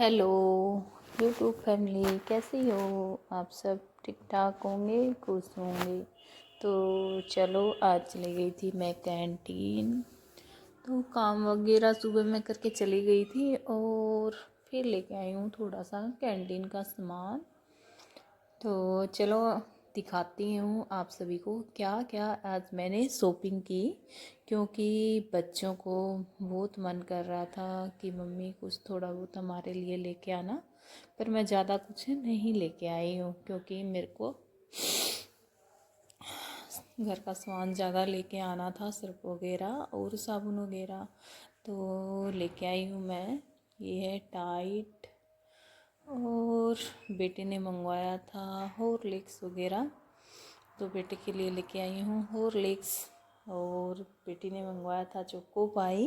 Hello YouTube family, कैसी हो आप? सब ठीक ठाक होंगे, खुश होंगे। तो चलो, आज चली गई थी मैं कैंटीन। तो काम वगैरह सुबह मैं करके चली गई थी और फिर लेके आई हूँ थोड़ा सा कैंटीन का सामान। तो चलो दिखाती हूँ आप सभी को क्या क्या आज मैंने शॉपिंग की, क्योंकि बच्चों को बहुत मन कर रहा था कि मम्मी कुछ थोड़ा बहुत हमारे लिए लेके आना। पर मैं ज़्यादा कुछ नहीं लेके आई हूँ, क्योंकि मेरे को घर का सामान ज़्यादा लेके आना था, सर्फ वगैरह और साबुन वगैरह। तो लेके आई हूँ मैं। ये है टाइड, और बेटे ने मंगवाया था हॉर्लिक्स वगैरह, तो बेटे के लिए लेके आई हूँ हॉर्लिक्स। और बेटी ने मंगवाया था चोको पाई,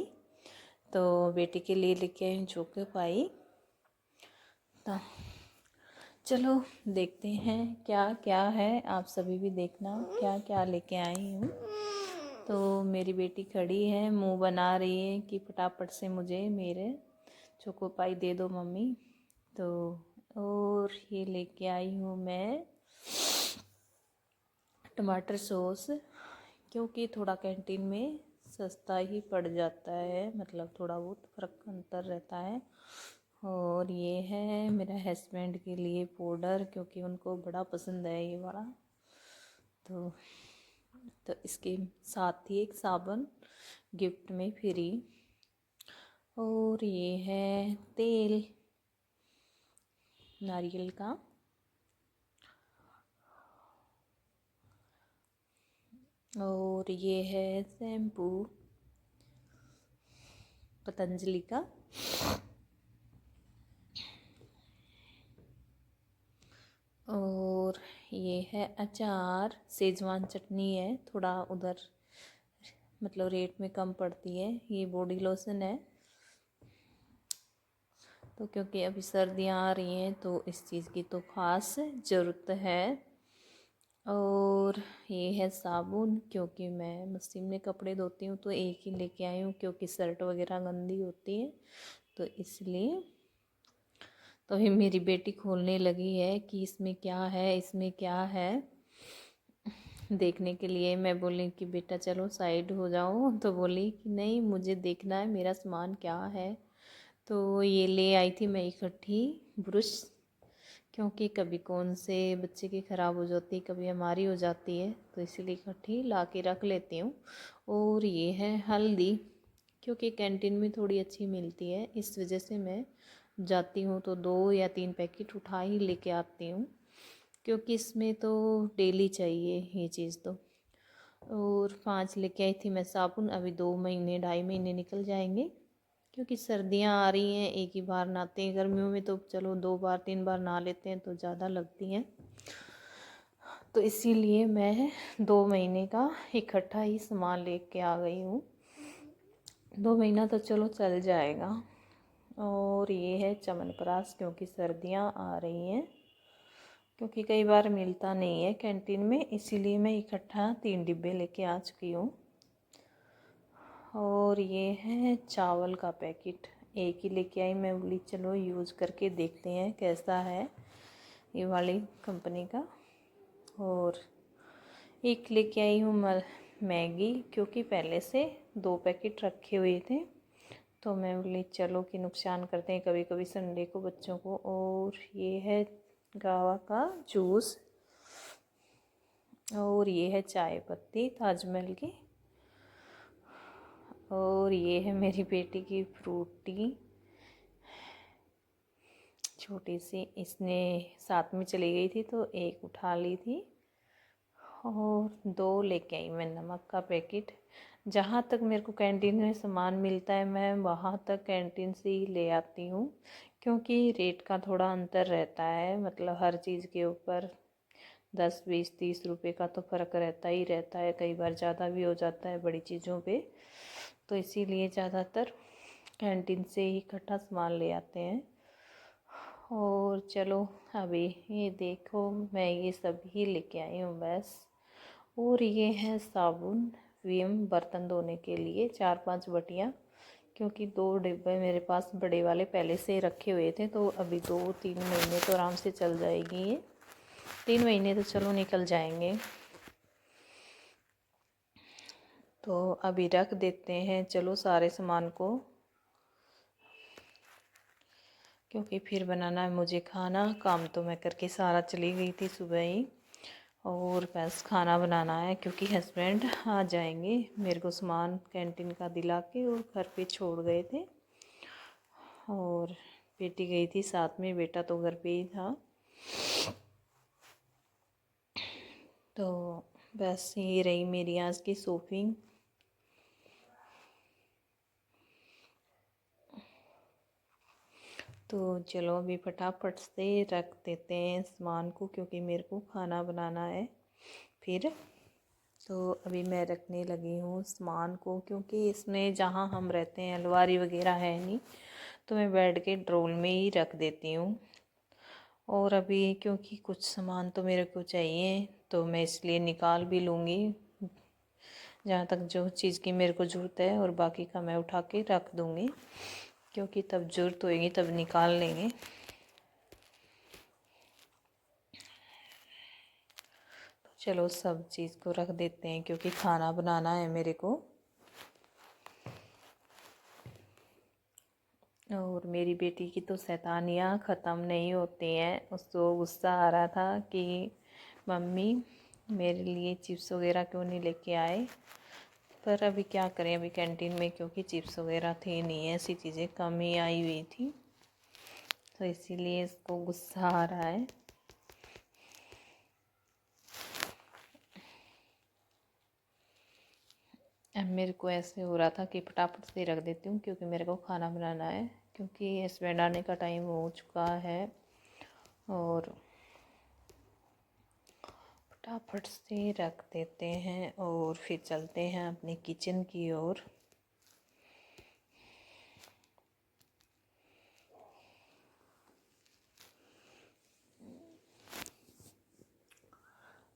तो बेटी के लिए लेके आई हूँ चोको पाई। तो चलो देखते हैं क्या क्या है, आप सभी भी देखना क्या क्या लेके आई हूँ। तो मेरी बेटी खड़ी है, मुंह बना रही है कि फटाफट से मुझे मेरे चोको पाई दे दो मम्मी। तो और ये लेके आई हूँ मैं टमाटर सॉस, क्योंकि थोड़ा कैंटीन में सस्ता ही पड़ जाता है, मतलब थोड़ा बहुत फ़र्क अंतर रहता है। और ये है मेरे हस्बैंड के लिए पाउडर, क्योंकि उनको बड़ा पसंद है ये वाला। तो इसके साथ ही एक साबुन गिफ्ट में फ्री। और ये है तेल नारियल का। और ये है शैम्पू पतंजलि का। और ये है अचार, सेजवान चटनी है, थोड़ा उधर मतलब रेट में कम पड़ती है। ये बॉडी लोशन है, तो क्योंकि अभी सर्दियाँ आ रही हैं तो इस चीज़ की तो ख़ास ज़रूरत है। और ये है साबुन, क्योंकि मैं मशीन में कपड़े धोती हूँ तो एक ही लेके आई हूँ, क्योंकि शर्ट वगैरह गंदी होती है, तो इसलिए। तो अभी मेरी बेटी खोलने लगी है कि इसमें क्या है, इसमें क्या है, देखने के लिए। मैं बोली कि बेटा चलो साइड हो जाओ, तो बोली कि नहीं मुझे देखना है मेरा सामान क्या है। तो ये ले आई थी मैं इकट्ठी ब्रश, क्योंकि कभी कौन से बच्चे की ख़राब हो जाती है, कभी हमारी हो जाती है, तो इसीलिए इकट्ठी ला के रख लेती हूँ। और ये है हल्दी, क्योंकि कैंटीन में थोड़ी अच्छी मिलती है, इस वजह से मैं जाती हूँ तो 2 या 3 पैकेट उठा ही लेके आती हूँ, क्योंकि इसमें तो डेली चाहिए ये चीज़ तो। और 5 लेके आई थी मैं साबुन, अभी 2 महीने 2.5 महीने निकल जाएंगे, क्योंकि सर्दियाँ आ रही हैं, एक ही बार नहाते हैं। गर्मियों में तो चलो 2 बार 3 बार नहा लेते हैं तो ज़्यादा लगती हैं, तो इसीलिए मैं 2 महीने का इकट्ठा ही सामान लेके आ गई हूँ। 2 महीना तो चलो चल जाएगा। और ये है च्यवनप्राश, क्योंकि सर्दियाँ आ रही हैं, क्योंकि कई बार मिलता नहीं है कैंटीन में, इसीलिए मैं इकट्ठा 3 डिब्बे लेके आ चुकी हूँ। और ये है चावल का पैकेट, एक ही लेके आई, मैं बोली चलो यूज़ करके देखते हैं कैसा है ये वाली कंपनी का। और एक लेके आई हूँ मैगी, क्योंकि पहले से 2 पैकेट रखे हुए थे, तो मैं बोली चलो कि नुकसान करते हैं कभी कभी संडे को बच्चों को। और ये है गावा का जूस। और ये है चाय पत्ती ताजमहल की। और ये है मेरी बेटी की फ्रूटी छोटी सी, इसने साथ में चली गई थी तो एक उठा ली थी। और 2 लेके आई मैं नमक का पैकेट। जहाँ तक मेरे को कैंटीन में सामान मिलता है मैं वहाँ तक कैंटीन से ही ले आती हूँ, क्योंकि रेट का थोड़ा अंतर रहता है, मतलब हर चीज़ के ऊपर 10 20 30 रुपए का तो फ़र्क रहता ही रहता है, कई बार ज़्यादा भी हो जाता है बड़ी चीज़ों पे, तो इसीलिए ज़्यादातर कैंटीन से ही इकट्ठा सामान ले आते हैं। और चलो अभी ये देखो मैं ये सब ही लेके आई हूँ बस। और ये है साबुन विम बर्तन धोने के लिए, 4-5 बटियाँ, क्योंकि 2 डिब्बे मेरे पास बड़े वाले पहले से रखे हुए थे, तो अभी 2-3 महीने तो आराम से चल जाएगी ये। 3 महीने तो चलो निकल जाएंगे। तो अभी रख देते हैं चलो सारे सामान को, क्योंकि फिर बनाना है मुझे खाना। काम तो मैं करके सारा चली गई थी सुबह ही, और बस खाना बनाना है क्योंकि हस्बैंड आ जाएंगे। मेरे को सामान कैंटीन का दिला के और घर पे छोड़ गए थे, और बेटी गई थी साथ में, बेटा तो घर पे ही था। तो बस ये रही मेरी आज की शॉपिंग। तो चलो अभी फटाफट से रख देते हैं सामान को, क्योंकि मेरे को खाना बनाना है फिर। तो अभी मैं रखने लगी हूँ सामान को, क्योंकि इसमें जहाँ हम रहते हैं अलमारी वगैरह है नहीं, तो मैं बेड के ड्रोल में ही रख देती हूँ। और अभी क्योंकि कुछ सामान तो मेरे को चाहिए, तो मैं इसलिए निकाल भी लूँगी जहाँ तक जो चीज़ की मेरे को ज़रूरत है, और बाकी का मैं उठा के रख दूँगी, क्योंकि तब ज़रूरत होएगी तब निकाल लेंगे। तो चलो सब चीज़ को रख देते हैं, क्योंकि खाना बनाना है मेरे को। और मेरी बेटी की तो शैतानियाँ ख़त्म नहीं होती हैं। उसको गुस्सा आ रहा था कि मम्मी मेरे लिए चिप्स वगैरह क्यों नहीं लेके आए, पर अभी क्या करें, अभी कैंटीन में क्योंकि चिप्स वगैरह थे नहीं, ऐसी चीज़ें कम ही आई हुई थी, तो इसीलिए इसको गुस्सा आ रहा है। अब मेरे को ऐसे हो रहा था कि फटाफट से रख देती हूँ, क्योंकि मेरे को खाना बनाना है, क्योंकि हस्बैंड आने का टाइम हो चुका है। और फटाफट से रख देते हैं और फिर चलते हैं अपने किचन की ओर।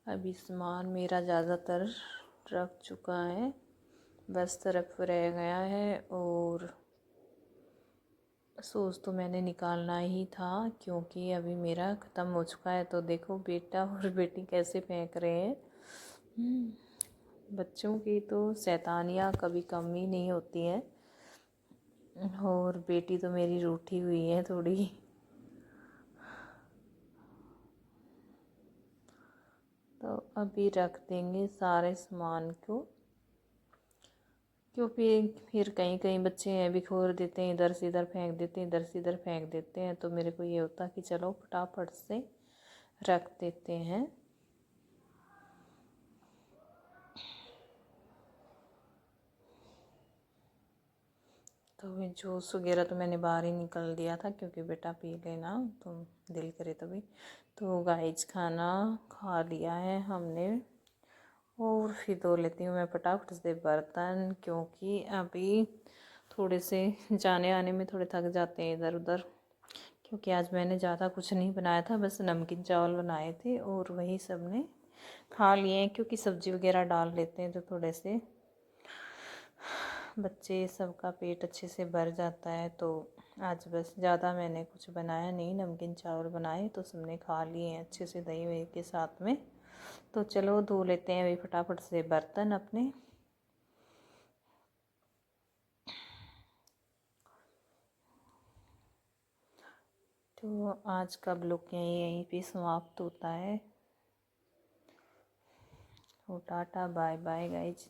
अभी सामान मेरा ज़्यादातर रख चुका है, बस तरफ रह गया है। और सॉस तो मैंने निकालना ही था, क्योंकि अभी मेरा ख़त्म हो चुका है। तो देखो बेटा और बेटी कैसे फेंक रहे हैं। बच्चों की तो शैतानियाँ कभी कम ही नहीं होती हैं। और बेटी तो मेरी रूठी हुई है थोड़ी। तो अभी रख देंगे सारे सामान को, क्योंकि फिर कहीं कहीं बच्चे हैं बिखोर देते हैं, इधर से इधर फेंक देते हैं, इधर से इधर फेंक देते हैं। तो मेरे को ये होता कि चलो फटाफट से रख देते हैं। तो जूस वगैरह तो मैंने बाहर ही निकल दिया था, क्योंकि बेटा पी लेना तो दिल करे तभी। तो गाइस खाना खा लिया है हमने, और फिर धो लेती हूँ मैं फटाफट से बर्तन, क्योंकि अभी थोड़े से जाने आने में थोड़े थक जाते हैं इधर उधर। क्योंकि आज मैंने ज़्यादा कुछ नहीं बनाया था, बस नमकीन चावल बनाए थे और वही सब ने खा लिए हैं, क्योंकि सब्ज़ी वगैरह डाल लेते हैं तो थोड़े से बच्चे सबका पेट अच्छे से भर जाता है। तो आज बस ज़्यादा मैंने कुछ बनाया नहीं, नमकीन चावल बनाए तो सबने खा लिए हैं अच्छे से दही वही के साथ में। तो चलो धो लेते हैं अभी फटाफट से बर्तन अपने। तो आज का ब्लॉग यहीं पे समाप्त होता है। तो टाटा बाय बाय गाइज।